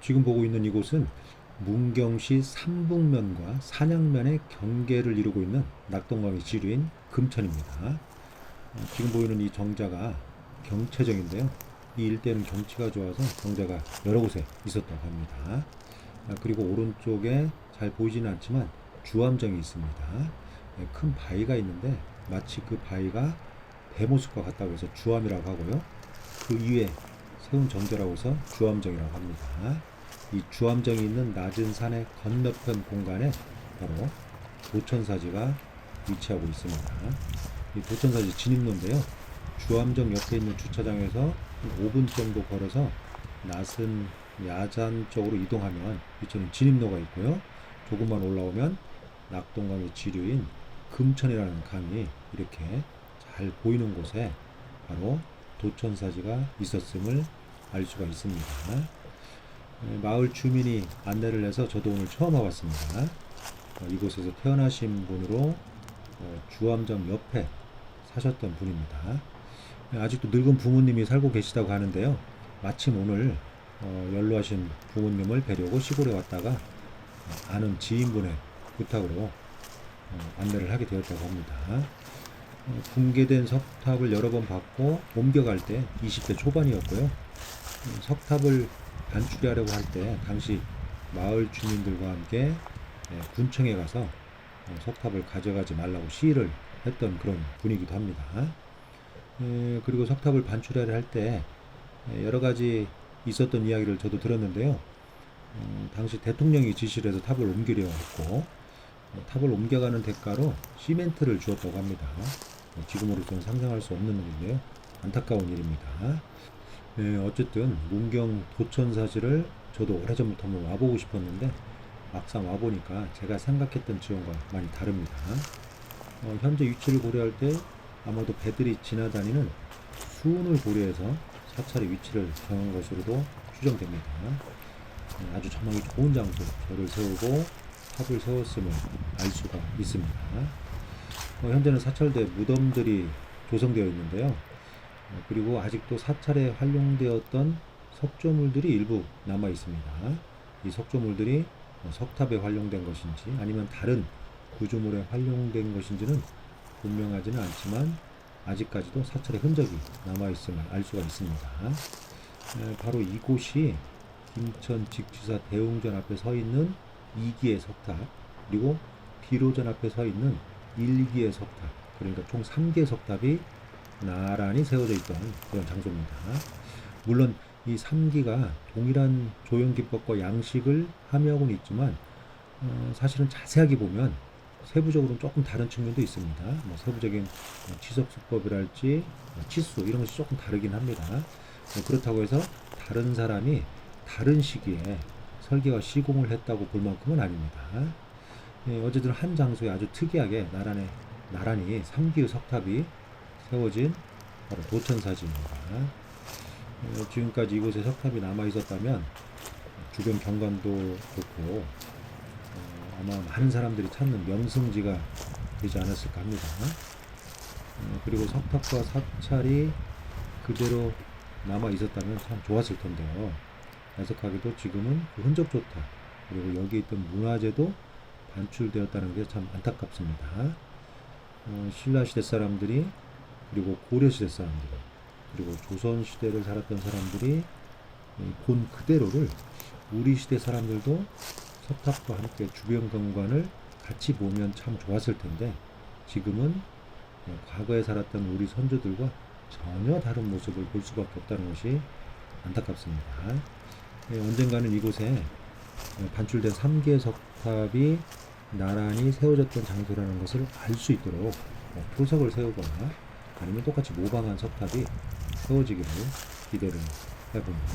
지금 보고 있는 이곳은 문경시 삼북면과 산양면의 경계를 이루고 있는 낙동강의 지류인 금천입니다. 지금 보이는 이 정자가 경체정인데요. 이 일대는 경치가 좋아서 정자가 여러 곳에 있었다고 합니다. 그리고 오른쪽에 잘 보이지는 않지만 주암정이 있습니다. 큰 바위가 있는데 마치 그 바위가 배 모습과 같다고 해서 주암이라고 하고요. 그 위에 세운 정자라고 해서 주암정이라고 합니다. 이 주암정이 있는 낮은 산의 건너편 공간에 바로 도천사지가 위치하고 있습니다. 이 도천사지 진입로인데요. 주암정 옆에 있는 주차장에서 5분 정도 걸어서 낯은 야잔 쪽으로 이동하면 이쪽은 진입로가 있고요. 조금만 올라오면 낙동강의 지류인 금천이라는 강이 이렇게 잘 보이는 곳에 바로 도천사지가 있었음을 알 수가 있습니다. 마을 주민이 안내를 해서 저도 오늘 처음 와봤습니다. 이곳에서 태어나신 분으로 주암정 옆에 사셨던 분입니다. 아직도 늙은 부모님이 살고 계시다고 하는데요. 마침 오늘 연로하신 부모님을 뵈려고 시골에 왔다가 아는 지인분의 부탁으로 안내를 하게 되었다고 합니다. 붕괴된 석탑을 여러 번 받고 옮겨갈 때 20대 초반이었고요. 석탑을 반출하려고 할 때 당시 마을 주민들과 함께 군청에 가서 석탑을 가져가지 말라고 시위를 했던 그런 분이기도 합니다. 그리고 석탑을 반출하려 할 때 여러 가지 있었던 이야기를 저도 들었는데요. 당시 대통령이 지시를 해서 탑을 옮기려 했고 탑을 옮겨가는 대가로 시멘트를 주었다고 합니다. 지금으로서는 상상할 수 없는 일인데요. 안타까운 일입니다. 어쨌든 문경 도천사지를 저도 오래전부터 한번 와보고 싶었는데 막상 와보니까 제가 생각했던 지형과 많이 다릅니다. 현재 위치를 고려할 때 아마도 배들이 지나다니는 수운을 고려해서 사찰의 위치를 정한 것으로도 추정됩니다. 아주 전망이 좋은 장소에 절을 세우고 탑을 세웠음을 알 수가 있습니다. 현재는 사찰대 무덤들이 조성되어 있는데요. 그리고 아직도 사찰에 활용되었던 석조물들이 일부 남아 있습니다. 이 석조물들이 석탑에 활용된 것인지 아니면 다른 구조물에 활용된 것인지는 분명하지는 않지만 아직까지도 사찰의 흔적이 남아 있음을 알 수가 있습니다. 바로 이곳이 김천 직지사 대웅전 앞에 서 있는 2기의 석탑, 그리고 비로전 앞에 서 있는 1기의 석탑, 그러니까 총 3개의 석탑이 나란히 세워져 있던 그런 장소입니다. 물론 이 3기가 동일한 조형기법과 양식을 함유하고는 있지만 사실은 자세하게 보면 세부적으로는 조금 다른 측면도 있습니다. 세부적인 치석수법이랄지 치수 이런 것이 조금 다르긴 합니다. 그렇다고 해서 다른 사람이 다른 시기에 설계와 시공을 했다고 볼 만큼은 아닙니다. 어쨌든 한 장소에 아주 특이하게 나란히 3기의 석탑이 세워진 바로 도천사지입니다. 지금까지 이곳에 석탑이 남아 있었다면 주변 경관도 좋고 아마 많은 사람들이 찾는 명승지가 되지 않았을까 합니다. 그리고 석탑과 사찰이 그대로 남아 있었다면 참 좋았을 텐데요. 야속하게도 지금은 그 흔적조차 그리고 여기 있던 문화재도 반출되었다는 게 참 안타깝습니다. 신라시대 사람들이 그리고 고려시대 사람들이 그리고 조선시대를 살았던 사람들이 본 그대로를 우리 시대 사람들도 석탑과 함께 주변 경관을 같이 보면 참 좋았을 텐데 지금은 과거에 살았던 우리 선조들과 전혀 다른 모습을 볼 수밖에 없다는 것이 안타깝습니다. 언젠가는 이곳에 반출된 3개의 석탑이 나란히 세워졌던 장소라는 것을 알 수 있도록 표석을 세우거나 아니면 똑같이 모방한 석탑이 세워지기를 기대를 해봅니다.